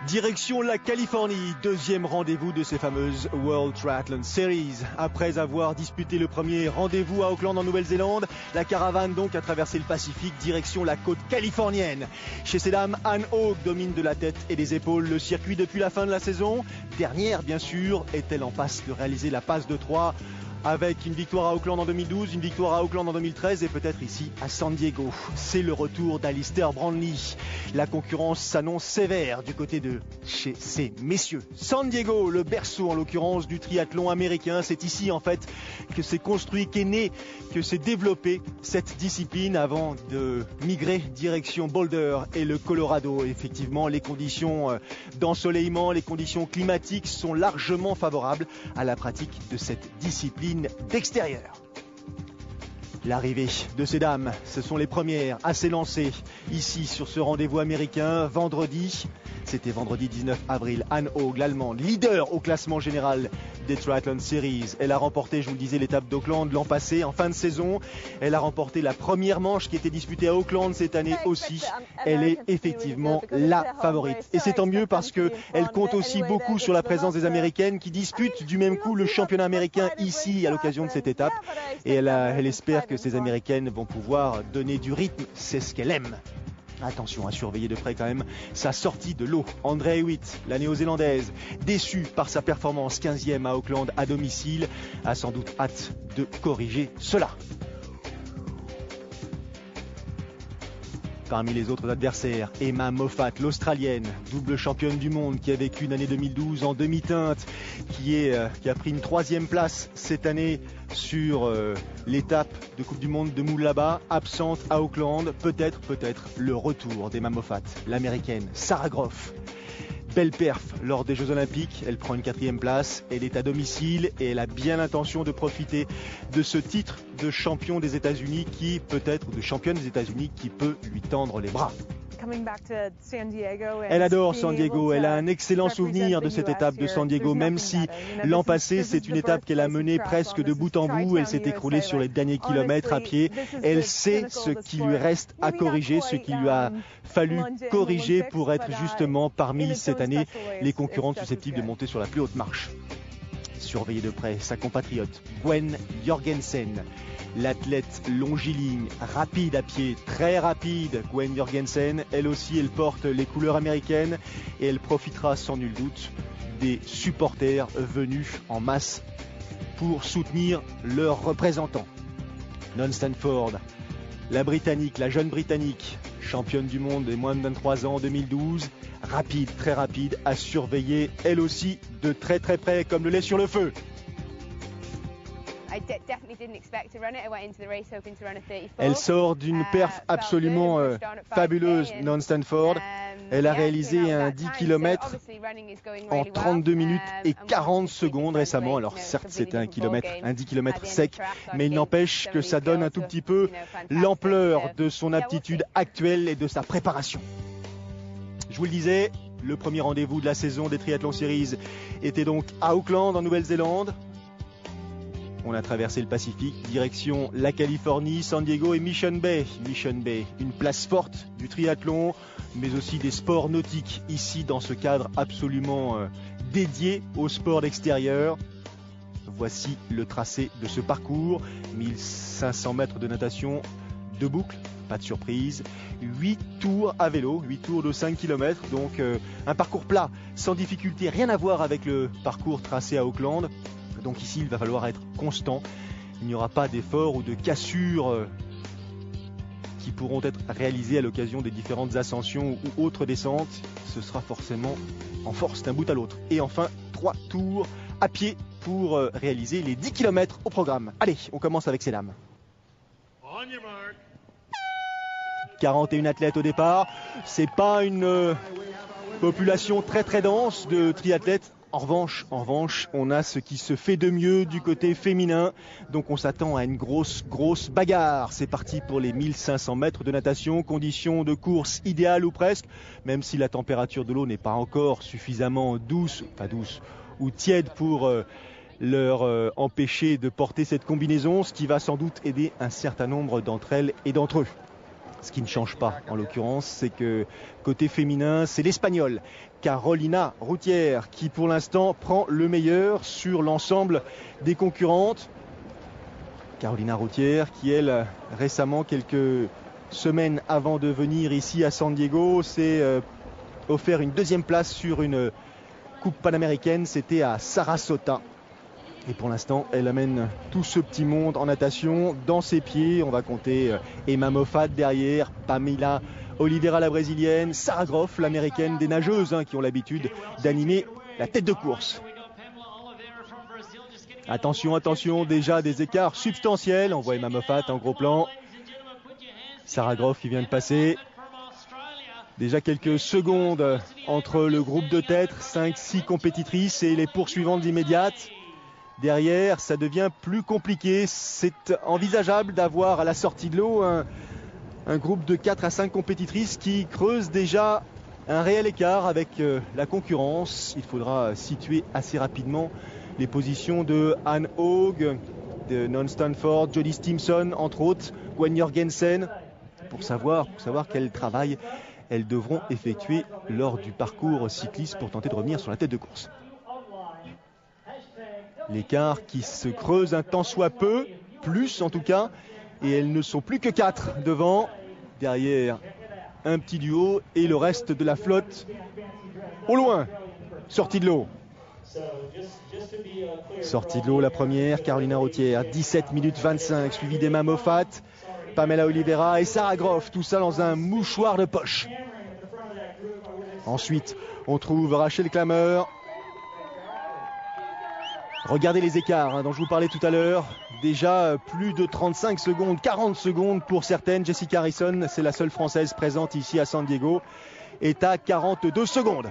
Direction la Californie, deuxième rendez-vous de ces fameuses World Triathlon Series. Après avoir disputé le premier rendez-vous à Auckland en Nouvelle-Zélande, la caravane donc a traversé le Pacifique, direction la côte californienne. Chez ces dames, Anne Haug domine de la tête et des épaules le circuit depuis la fin de la saison. Dernière bien sûr, est-elle en passe de réaliser la passe de 3 avec une victoire à Auckland en 2012, une victoire à Auckland en 2013 et peut-être ici à San Diego. C'est le retour d'Alistair Brownlee. La concurrence s'annonce sévère du côté de chez ces messieurs. San Diego, le berceau en l'occurrence du triathlon américain. C'est ici en fait que s'est construit, qu'est né, que s'est développée cette discipline avant de migrer direction Boulder et le Colorado. Effectivement, les conditions d'ensoleillement, les conditions climatiques sont largement favorables à la pratique de cette discipline d'extérieur. L'arrivée de ces dames, ce sont les premières à s'élancer ici sur ce rendez-vous américain vendredi. C'était vendredi 19 avril. Anne Haug, l'Allemande, leader au classement général des Triathlon Series. Elle a remporté, je vous le disais, l'étape d'Auckland l'an passé, en fin de saison. Elle a remporté la première manche qui était disputée à Auckland cette année aussi. Elle est effectivement la favorite. Et c'est tant mieux parce qu'elle compte aussi beaucoup sur la présence des Américaines qui disputent du même coup le championnat américain ici à l'occasion de cette étape. Et elle espère que ces Américaines vont pouvoir donner du rythme. C'est ce qu'elle aime. Attention à surveiller de près quand même sa sortie de l'eau. Andrea Hewitt, la néo-zélandaise, déçue par sa performance 15e à Auckland à domicile, a sans doute hâte de corriger cela. Parmi les autres adversaires, Emma Moffat, l'Australienne, double championne du monde qui a vécu une année 2012 en demi-teinte, qui a pris une 3e place cette année sur l'étape de Coupe du Monde de Moulaba, absente à Auckland. Peut-être le retour d'Emma Moffat, l'américaine Sarah Groff. Belle perf lors des Jeux Olympiques, elle prend une 4e place, elle est à domicile et elle a bien l'intention de profiter de ce titre de champion des États-Unis qui peut-être, ou de championne des États-Unis qui peut lui tendre les bras. Elle adore San Diego, elle a un excellent souvenir de cette étape de San Diego, même si l'an passé c'est une étape qu'elle a menée presque de bout en bout, elle s'est écroulée sur les derniers kilomètres à pied. Elle sait ce qui lui reste à corriger, ce qu'il lui a fallu corriger pour être justement parmi cette année les concurrentes susceptibles de monter sur la plus haute marche. Surveiller de près sa compatriote Gwen Jorgensen, l'athlète longiligne, rapide à pied, très rapide. Gwen Jorgensen, elle aussi, elle porte les couleurs américaines et elle profitera sans nul doute des supporters venus en masse pour soutenir leurs représentants. Non Stanford, la Britannique, la jeune Britannique, championne du monde des moins de 23 ans en 2012, rapide, très rapide, à surveiller elle aussi de très très près comme le lait sur le feu. Elle sort d'une perf absolument fabuleuse, Non Stanford. Elle a réalisé un 10 km en 32 minutes et 40 secondes récemment. Alors certes c'était un 10 km sec, mais il n'empêche que ça donne un tout petit peu l'ampleur de son aptitude actuelle et de sa préparation. Je vous le disais, le premier rendez-vous de la saison des Triathlon Series était donc à Auckland en Nouvelle-Zélande. On a traversé le Pacifique, direction la Californie, San Diego et Mission Bay. Mission Bay, une place forte du triathlon, mais aussi des sports nautiques, ici dans ce cadre absolument dédié au sport d'extérieur. Voici le tracé de ce parcours, 1500 mètres de natation, 2 boucles, pas de surprise, 8 tours à vélo, 8 tours de 5 km, donc un parcours plat, sans difficulté, rien à voir avec le parcours tracé à Auckland. Donc ici, il va falloir être constant. Il n'y aura pas d'efforts ou de cassures qui pourront être réalisés à l'occasion des différentes ascensions ou autres descentes. Ce sera forcément en force d'un bout à l'autre. Et enfin, 3 tours à pied pour réaliser les 10 km au programme. Allez, on commence avec ces dames. 41 athlètes au départ. C'est pas une population très très dense de triathlètes. En revanche, on a ce qui se fait de mieux du côté féminin. Donc on s'attend à une grosse bagarre. C'est parti pour les 1500 mètres de natation. Conditions de course idéales ou presque. Même si la température de l'eau n'est pas encore suffisamment douce ou tiède pour leur empêcher de porter cette combinaison. Ce qui va sans doute aider un certain nombre d'entre elles et d'entre eux. Ce qui ne change pas en l'occurrence, c'est que côté féminin, c'est l'Espagnole Carolina Routière qui pour l'instant prend le meilleur sur l'ensemble des concurrentes. Carolina Routière qui elle récemment, quelques semaines avant de venir ici à San Diego, s'est offert une deuxième place sur une coupe panaméricaine, c'était à Sarasota. Et pour l'instant, elle amène tout ce petit monde en natation dans ses pieds. On va compter Emma Moffat derrière, Pamela Oliveira la brésilienne, Sarah Groff l'américaine, des nageuses qui ont l'habitude d'animer la tête de course. Attention, attention, déjà des écarts substantiels. On voit Emma Moffat en gros plan. Sarah Groff qui vient de passer. Déjà quelques secondes entre le groupe de tête, 5-6 compétitrices et les poursuivantes immédiates. Derrière, ça devient plus compliqué. C'est envisageable d'avoir à la sortie de l'eau un groupe de 4 à 5 compétitrices qui creuse déjà un réel écart avec la concurrence. Il faudra situer assez rapidement les positions de Anne Haug, de Non Stanford, Jodie Stimson, entre autres, Gwen Jorgensen, pour savoir quel travail elles devront effectuer lors du parcours cycliste pour tenter de revenir sur la tête de course. L'écart qui se creuse un tant soit peu, plus en tout cas, et elles ne sont plus que 4 devant. Derrière, un petit duo et le reste de la flotte au loin. Sortie de l'eau. Sortie de l'eau la première, Carolina Routière, 17 minutes 25, suivi d'Emma Moffat, Pamela Oliveira et Sarah Groff, tout ça dans un mouchoir de poche. Ensuite, on trouve Rachel Klammer. Regardez les écarts dont je vous parlais tout à l'heure. Déjà plus de 35 secondes, 40 secondes pour certaines. Jessica Harrison, c'est la seule française présente ici à San Diego, est à 42 secondes.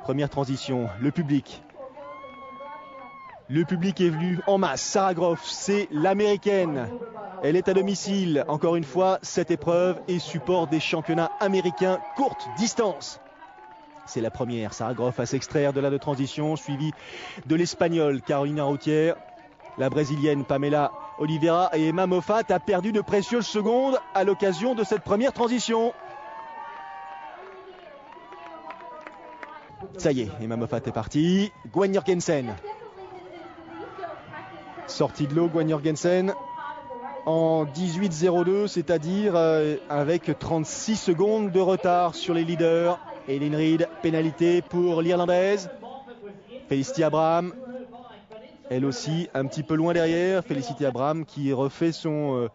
Première transition, le public. Le public est venu en masse. Sarah Groff, c'est l'américaine. Elle est à domicile. Encore une fois, cette épreuve est support des championnats américains courte distance. C'est la première. Sarah Groff à s'extraire de la de transition, suivie de l'Espagnole Carolina Routière. La Brésilienne Pamela Oliveira et Emma Moffat a perdu de précieuses secondes à l'occasion de cette première transition. Ça y est, Emma Moffat est partie. Gwen Jorgensen. Sortie de l'eau, Gwen Jorgensen en 18.02, c'est-à-dire avec 36 secondes de retard sur les leaders. Eileen Reid, pénalité pour l'Irlandaise. Felicity Abraham, elle aussi un petit peu loin derrière. Felicity Abraham qui refait son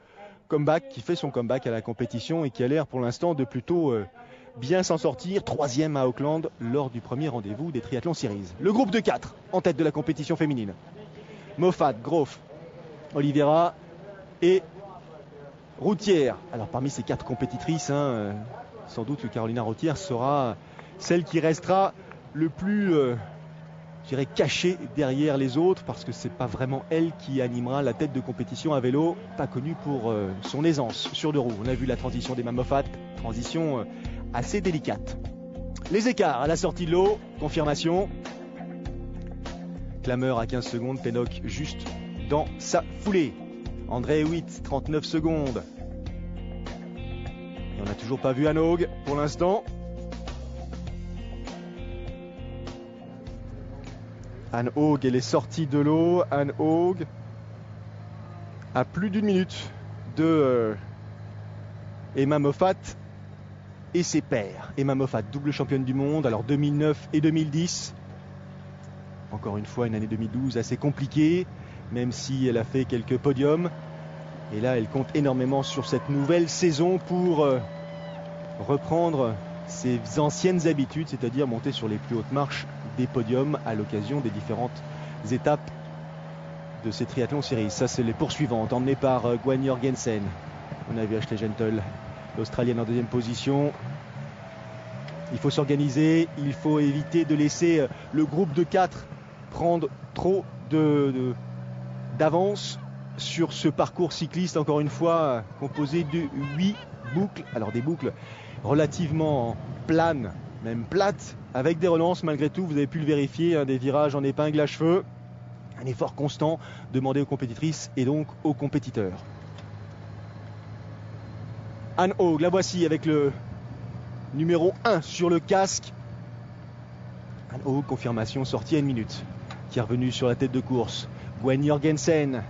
comeback, qui fait son comeback à la compétition et qui a l'air pour l'instant de plutôt bien s'en sortir. 3e à Auckland lors du premier rendez-vous des Triathlon Series. Le groupe de 4 en tête de la compétition féminine. Moffat, Groff, Oliveira et Routière. Alors parmi ces 4 compétitrices, sans doute que Carolina Routière sera celle qui restera le plus, je dirais, cachée derrière les autres, parce que c'est pas vraiment elle qui animera la tête de compétition à vélo, pas connue pour son aisance sur 2 roues. On a vu la transition d'Emma Moffat, transition assez délicate. Les écarts à la sortie de l'eau, confirmation. Klammer à 15 secondes, Pennock juste dans sa foulée. André Hewitt, 39 secondes. Et on n'a toujours pas vu Anne Haug pour l'instant. Anne Haug, elle est sortie de l'eau. Anne Haug à plus d'1 minute de Emma Moffat et ses pairs. Emma Moffat, double championne du monde, alors 2009 et 2010. Encore une fois, une année 2012 assez compliquée, même si elle a fait quelques podiums. Et là, elle compte énormément sur cette nouvelle saison pour reprendre ses anciennes habitudes, c'est-à-dire monter sur les plus hautes marches des podiums à l'occasion des différentes étapes de ces triathlons séries. Ça, c'est les poursuivantes, emmenées par Gwen Jorgensen. On a vu Ashley Gentle, l'Australienne en 2e position. Il faut s'organiser, il faut éviter de laisser le groupe de 4 prendre trop d'avance sur ce parcours cycliste, encore une fois composé de 8 boucles. Alors des boucles relativement planes, même plates, avec des relances malgré tout, vous avez pu le vérifier, des virages en épingle à cheveux. Un effort constant demandé aux compétitrices et donc aux compétiteurs. Anne Haug, la voici avec le numéro 1 sur le casque. Anne Haug, confirmation, sortie à 1 minute, qui est revenue sur la tête de course. Gwen Jorgensen,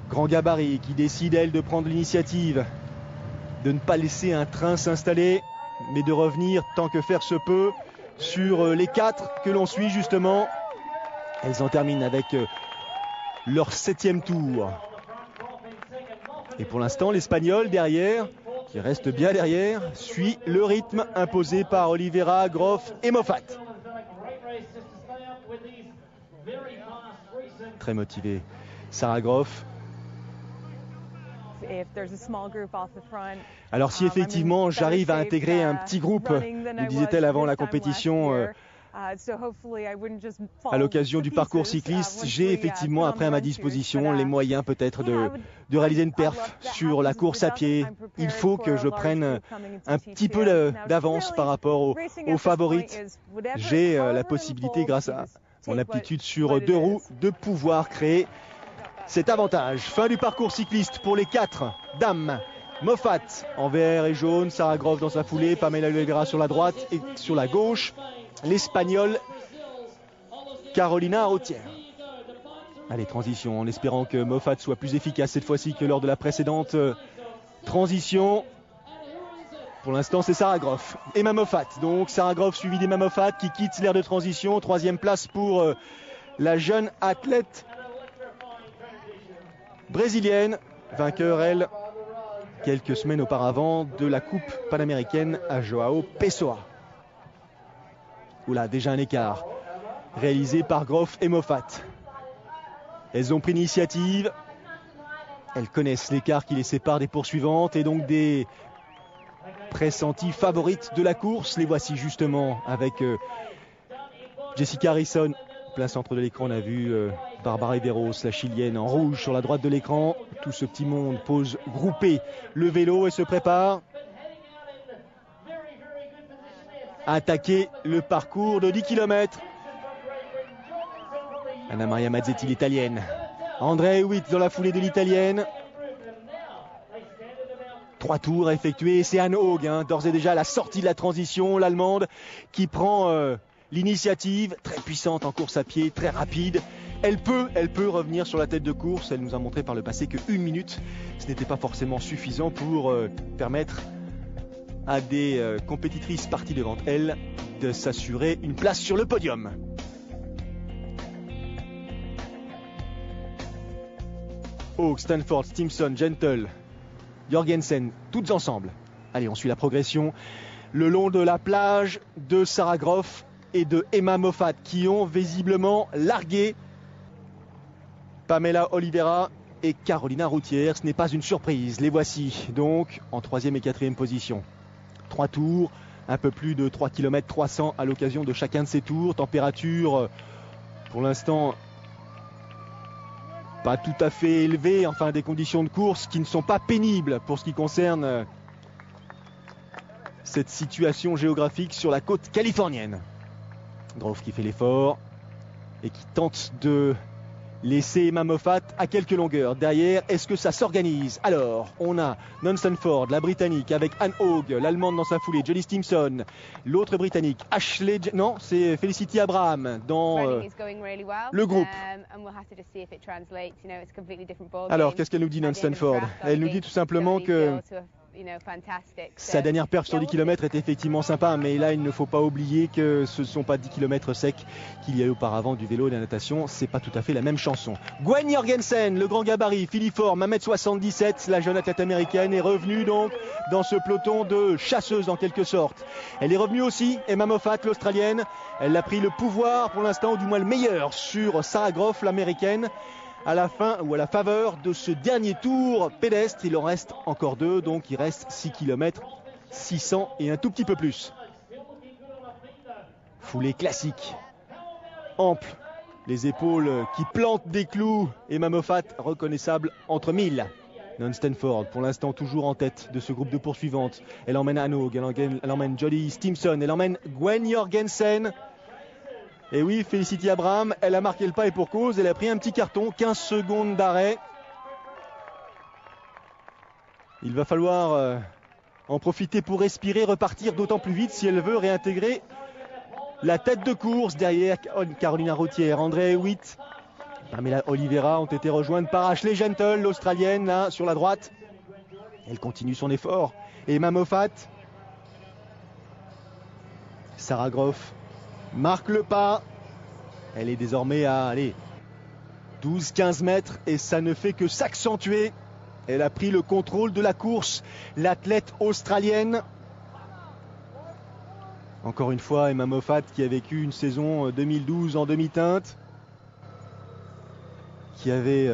grand gabarit, qui décide, elle, de prendre l'initiative, de ne pas laisser un train s'installer, mais de revenir, tant que faire se peut, sur les 4 que l'on suit justement. Elles en terminent avec leur 7e tour. Et pour l'instant, l'Espagnol derrière, qui reste bien derrière, suit le rythme imposé par Oliveira, Groff et Moffat. Très motivé, Sarah Groff. Alors si effectivement j'arrive à intégrer un petit groupe, nous disait-elle avant la compétition, à l'occasion du parcours cycliste, j'ai effectivement après à ma disposition les moyens peut-être de réaliser une perf sur la course à pied. Il faut que je prenne un petit peu d'avance par rapport aux favorites. J'ai la possibilité, grâce à mon aptitude sur 2 roues, de pouvoir créer cet avantage. Fin du parcours cycliste pour les 4 dames. Moffat en vert et jaune, Sarah Groff dans sa foulée, Pamela Oliveira sur la droite et sur la gauche, l'Espagnole Carolina Routière. Allez, transition, en espérant que Moffat soit plus efficace cette fois-ci que lors de la précédente transition. Pour l'instant, c'est Sarah Groff. Emma Moffat, donc Sarah Groff suivie d'Emma Moffat qui quitte l'aire de transition. 3e place pour la jeune athlète brésilienne, vainqueur, elle, quelques semaines auparavant de la Coupe panaméricaine à João Pessoa. Oula, déjà un écart réalisé par Groff et Moffat. Elles ont pris l'initiative. Elles connaissent l'écart qui les sépare des poursuivantes et donc des pressenties favorites de la course. Les voici justement avec Jessica Harrison. Plein centre de l'écran, on a vu Barbara Riveros, la chilienne, en rouge sur la droite de l'écran. Tout ce petit monde pose groupé le vélo et se prépare à attaquer le parcours de 10 km. Anna Maria Mazzetti, l'italienne. Andrea Hewitt dans la foulée de l'italienne. 3 tours à effectuer. C'est Anne Haug, d'ores et déjà à la sortie de la transition, l'allemande, qui prend l'initiative, très puissante en course à pied, très rapide. Elle peut revenir sur la tête de course. Elle nous a montré par le passé que 1 minute, ce n'était pas forcément suffisant pour permettre à des compétitrices parties devant elle de s'assurer une place sur le podium. Haug, Stanford, Stimson, Gentle, Jorgensen, toutes ensemble. Allez, on suit la progression le long de la plage de Sarah Groff et de Emma Moffat qui ont visiblement largué Pamela Oliveira et Carolina Routière. Ce n'est pas une surprise. Les voici donc en 3e et 4e position. 3 tours, un peu plus de 3 km 300 à l'occasion de chacun de ces tours. Température pour l'instant pas tout à fait élevée, enfin des conditions de course qui ne sont pas pénibles pour ce qui concerne cette situation géographique sur la côte californienne. Groff qui fait l'effort et qui tente de laisser Emma Moffat à quelques longueurs derrière. Est-ce que ça s'organise? Alors, on a Non Stanford, la Britannique, avec Anne Haug, l'Allemande dans sa foulée, Jodie Stimson, l'autre Britannique, Ashley... Non, c'est Felicity Abraham dans le groupe. Alors, qu'est-ce qu'elle nous dit, Non Stanford? Elle nous dit tout simplement que sa dernière perf sur 10 km est effectivement sympa, mais là il ne faut pas oublier que ce ne sont pas 10 km secs qu'il y a eu auparavant du vélo et de la natation, c'est pas tout à fait la même chanson. Gwen Jorgensen, le grand gabarit, filiforme, 1m77, la jeune athlète américaine est revenue donc dans ce peloton de chasseuses en quelque sorte. Elle est revenue aussi, Emma Moffat, l'Australienne, elle a pris le pouvoir pour l'instant, ou du moins le meilleur, sur Sarah Groff, l'Américaine. À la fin ou à la faveur de ce dernier tour pédestre, il en reste encore 2, donc il reste 6 km 600 et un tout petit peu plus. Foulée classique, ample, les épaules qui plantent des clous. Emma Moffat reconnaissable entre 1000. Non Stanford pour l'instant toujours en tête de ce groupe de poursuivantes. Elle emmène Anne Haug, elle emmène Jodie Stimson, elle emmène Gwen Jorgensen. Et oui, Felicity Abraham, elle a marqué le pas et pour cause, elle a pris un petit carton, 15 secondes d'arrêt. Il va falloir en profiter pour respirer, repartir d'autant plus vite si elle veut réintégrer la tête de course derrière Carolina Routier. André Hewitt, Pamela Oliveira ont été rejointes par Ashley Gentle, l'Australienne, là, sur la droite. Elle continue son effort. Emma Moffat. Sarah Groff marque le pas. Elle est désormais à 12-15 mètres et ça ne fait que s'accentuer. Elle a pris le contrôle de la course, l'athlète australienne. Encore une fois, Emma Moffat qui a vécu une saison 2012 en demi-teinte, qui avait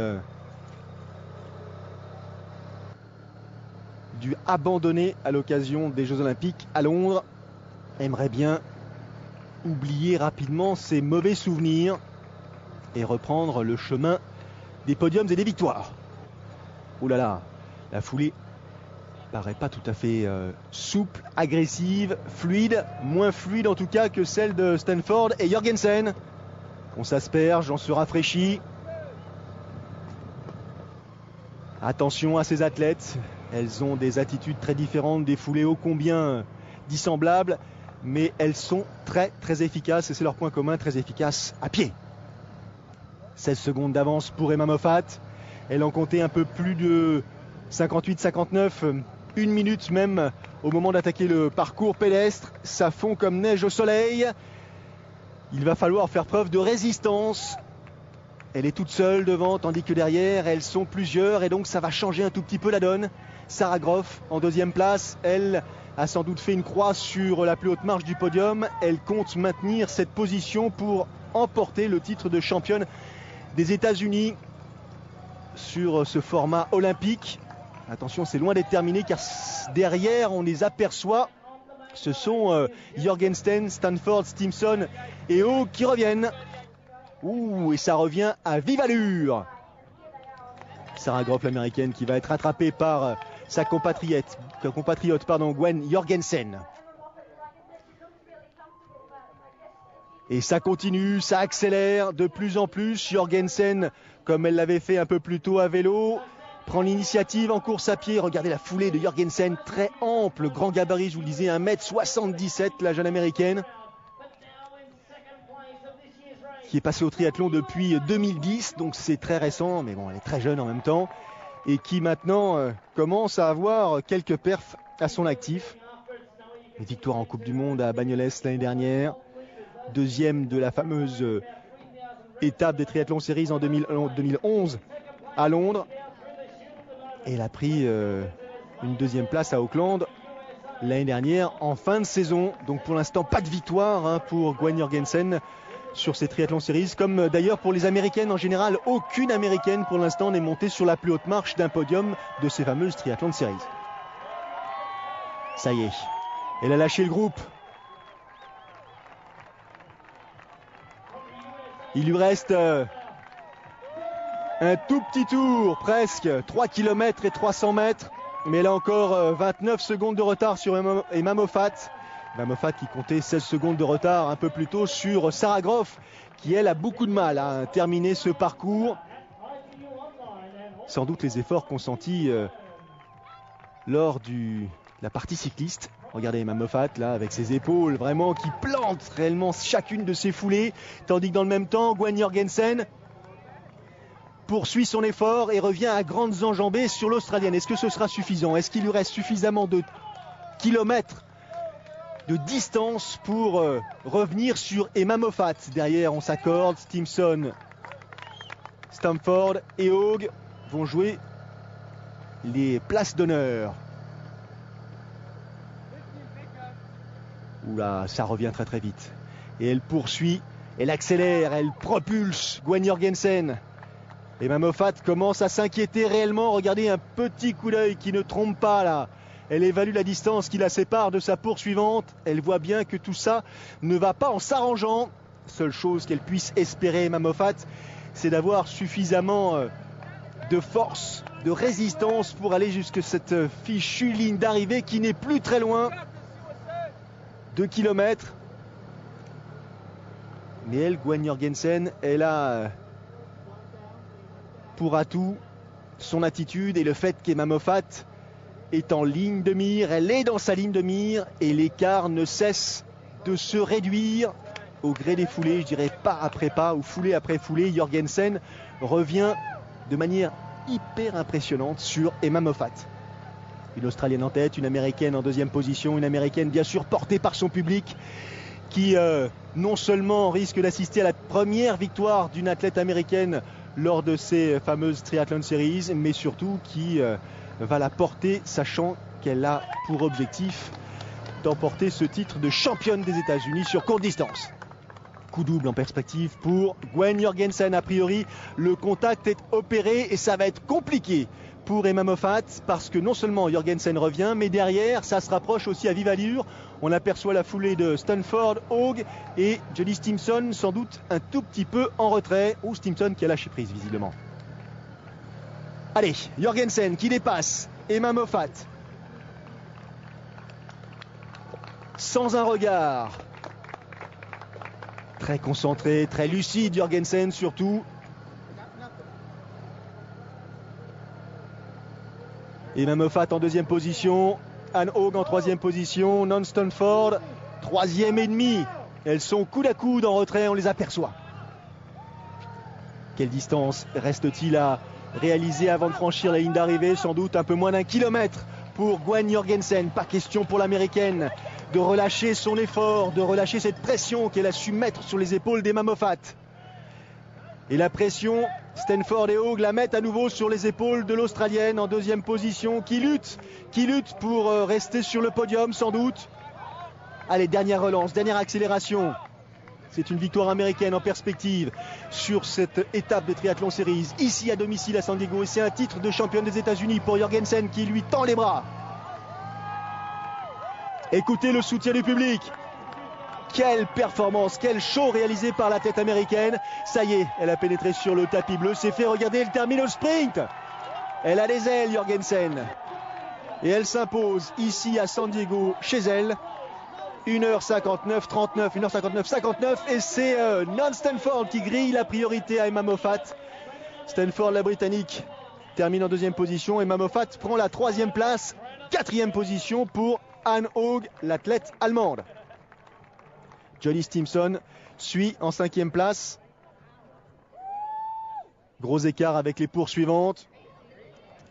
dû abandonner à l'occasion des Jeux Olympiques à Londres, aimerait bien oublier rapidement ses mauvais souvenirs et reprendre le chemin des podiums et des victoires. Ouh là là, la foulée paraît pas tout à fait souple, agressive, fluide, moins fluide en tout cas que celle de Stanford et Jorgensen. On s'asperge, on se rafraîchit. Attention à ces athlètes, elles ont des attitudes très différentes, des foulées ô combien dissemblables, mais elles sont très très efficaces et c'est leur point commun, très efficaces à pied. 16 secondes d'avance pour Emma Moffat. Elle en comptait un peu plus de 58-59, une minute même au moment d'attaquer le parcours pédestre. Ça fond comme neige au soleil. Il va falloir faire preuve de résistance. Elle est toute seule devant, tandis que derrière, elles sont plusieurs et donc ça va changer un tout petit peu la donne. Sarah Groff en deuxième place, elle a sans doute fait une croix sur la plus haute marche du podium. Elle compte maintenir cette position pour emporter le titre de championne des États-Unis sur ce format olympique. Attention, c'est loin d'être terminé car derrière on les aperçoit. Ce sont Jorgensen, Stanford, Stimson et Haug qui reviennent. Ouh, et ça revient à vive allure. Sarah Groff, l'américaine, qui va être rattrapée par sa compatriote, Gwen Jorgensen. Et ça continue, ça accélère de plus en plus. Jorgensen, comme elle l'avait fait un peu plus tôt à vélo, prend l'initiative en course à pied. Regardez la foulée de Jorgensen, très ample, grand gabarit, je vous le disais, 1m77, la jeune américaine, qui est passée au triathlon depuis 2010, donc c'est très récent, mais bon, elle est très jeune en même temps, et qui maintenant commence à avoir quelques perfs à son actif. Une victoire en Coupe du Monde à Bagnoles l'année dernière, deuxième de la fameuse étape des triathlons series en 2011 à Londres. Et elle a pris une deuxième place à Auckland l'année dernière en fin de saison. Donc pour l'instant, pas de victoire pour Gwen Jorgensen sur ces triathlons series. Comme d'ailleurs pour les américaines en général, aucune américaine pour l'instant n'est montée sur la plus haute marche d'un podium de ces fameuses triathlons series. Ça y est, elle a lâché le groupe. Il lui reste un tout petit tour, presque 3 km et 300 mètres. Mais elle a encore 29 secondes de retard sur Emma Moffat. Emma Moffat qui comptait 16 secondes de retard un peu plus tôt sur Sarah Groff, qui elle a beaucoup de mal à terminer ce parcours. Sans doute les efforts consentis lors de la partie cycliste. Regardez Emma Moffat là avec ses épaules vraiment qui plantent réellement chacune de ses foulées, tandis que dans le même temps Gwen Jorgensen poursuit son effort et revient à grandes enjambées sur l'Australienne. Est-ce que ce sera suffisant? Est-ce qu'il lui reste suffisamment de kilomètres de distance pour revenir sur Emma Moffat? Derrière on s'accorde, Stimson, Stamford et Haug vont jouer les places d'honneur. Oula, ça revient très très vite. Et elle poursuit, elle accélère, elle propulse Gwen Jorgensen. Emma Moffat commence à s'inquiéter réellement. Regardez un petit coup d'œil qui ne trompe pas là. Elle évalue la distance qui la sépare de sa poursuivante. Elle voit bien que tout ça ne va pas en s'arrangeant. Seule chose qu'elle puisse espérer Emma Moffat, c'est d'avoir suffisamment de force, de résistance pour aller jusqu'à cette fichue ligne d'arrivée qui n'est plus très loin. 2 km. Mais elle, Gwen Jorgensen, elle a pour atout son attitude et le fait qu'Emma Moffat est en ligne de mire, elle est dans sa ligne de mire et l'écart ne cesse de se réduire au gré des foulées, je dirais pas après pas ou foulée après foulée. Jorgensen revient de manière hyper impressionnante sur Emma Moffat. Une Australienne en tête, une Américaine en deuxième position, une Américaine bien sûr portée par son public qui non seulement risque d'assister à la première victoire d'une athlète américaine lors de ces fameuses Triathlon Series, mais surtout qui va la porter, sachant qu'elle a pour objectif d'emporter ce titre de championne des États-Unis sur courte distance. Coup double en perspective pour Gwen Jorgensen. A priori, le contact est opéré et ça va être compliqué pour Emma Moffat parce que non seulement Jorgensen revient, mais derrière, ça se rapproche aussi à vive allure. On aperçoit la foulée de Stanford, Haug et Jodie Stimson, sans doute un tout petit peu en retrait. Ou Stimson qui a lâché prise visiblement. Allez, Jorgensen qui dépasse Emma Moffat. Sans un regard. Très concentré, très lucide Jorgensen surtout. Emma Moffat en deuxième position. Anne Haug en troisième position. Non Stanford, troisième et demi. Elles sont coude à coude en retrait, on les aperçoit. Quelle distance reste-t-il à réaliser avant de franchir la ligne d'arrivée? Sans doute un peu moins d'1 kilomètre pour Gwen Jorgensen. Pas question pour l'américaine de relâcher son effort, de relâcher cette pression qu'elle a su mettre sur les épaules d'Emma Moffat. Et la pression, Stanford et Haug la mettent à nouveau sur les épaules de l'Australienne en deuxième position, qui lutte pour rester sur le podium sans doute. Allez, dernière relance, dernière accélération. C'est une victoire américaine en perspective sur cette étape des Triathlon Series, ici à domicile à San Diego. Et c'est un titre de championne des États-Unis pour Jorgensen qui lui tend les bras. Écoutez le soutien du public. Quelle performance, quel show réalisé par la tête américaine. Ça y est, elle a pénétré sur le tapis bleu, s'est fait regarder, elle termine au sprint. Elle a les ailes, Jorgensen. Et elle s'impose ici à San Diego, chez elle. 1h59, 39, 1h59, 59. Et c'est Non Stanford qui grille la priorité à Emma Moffat. Stanford, la Britannique, termine en deuxième position. Emma Moffat prend la troisième place. Quatrième position pour Anne Haug, l'athlète allemande. Jodie Stimson suit en cinquième place. Gros écart avec les poursuivantes.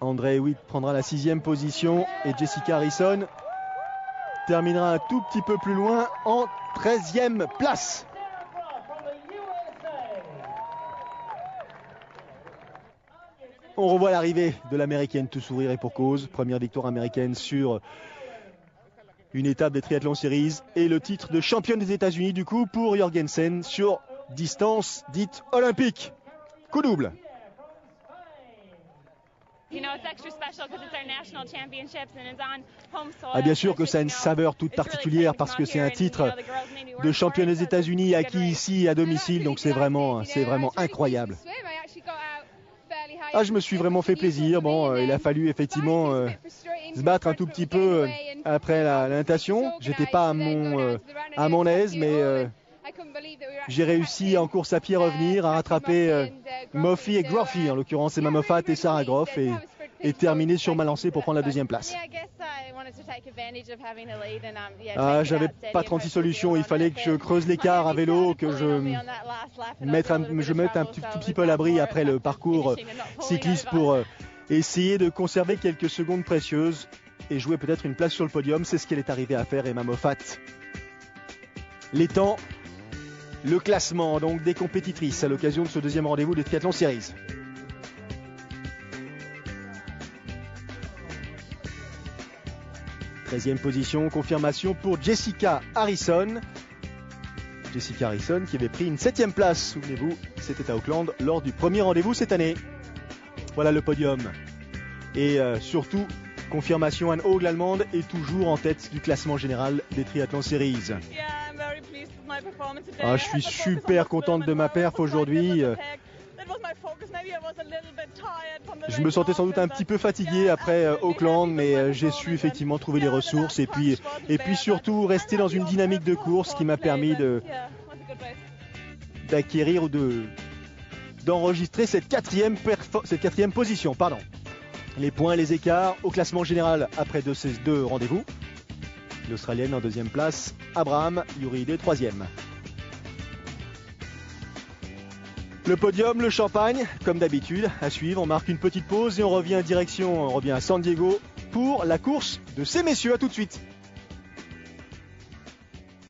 André Hewitt prendra la sixième position et Jessica Harrison terminera un tout petit peu plus loin en 13e place. On revoit l'arrivée de l'américaine, tout sourire et pour cause. Première victoire américaine sur une étape des Triathlon Series et le titre de championne des États-Unis du coup pour Jorgensen sur distance dite olympique. Coup double. Ah, bien sûr que ça a une saveur toute particulière parce que c'est un titre de championne des États-Unis acquis ici à domicile, donc c'est vraiment incroyable. Ah, je me suis vraiment fait plaisir. Bon, il a fallu effectivement se battre un tout petit peu après la natation. J'étais pas à mon aise, mais j'ai réussi en course à pied à revenir, à rattraper Moffy et Groffy, en l'occurrence Emma Moffat et Sarah Groff, et terminer sur ma lancée pour prendre la deuxième place. Ah, j'avais pas 36 solutions, il fallait que je creuse l'écart à vélo, que je mette un tout petit peu à l'abri après le parcours cycliste pour essayer de conserver quelques secondes précieuses et jouer peut-être une place sur le podium. C'est ce qu'elle est arrivée à faire, Emma Moffat. Les temps, le classement donc des compétitrices à l'occasion de ce deuxième rendez-vous des Triathlon Series. Treizième position, confirmation pour Jessica Harrison. Jessica Harrison qui avait pris une 7e place, souvenez-vous, c'était à Auckland lors du premier rendez-vous cette année. Voilà le podium. Et surtout, confirmation, Anne Haug, l'allemande, est toujours en tête du classement général des Triathlon Series. Ah, je suis super contente de ma perf aujourd'hui. Je me sentais sans doute un petit peu fatigué après Auckland, mais j'ai su effectivement trouver les ressources et puis surtout rester dans une dynamique de course qui m'a permis d'acquérir ou d'enregistrer cette quatrième position. Pardon. Les points, les écarts au classement général après ces deux rendez-vous. L'Australienne en deuxième place, Abraham, Yuriide troisième. Le podium, le champagne, comme d'habitude, à suivre. On marque une petite pause et on revient à San Diego pour la course de ces messieurs. À tout de suite.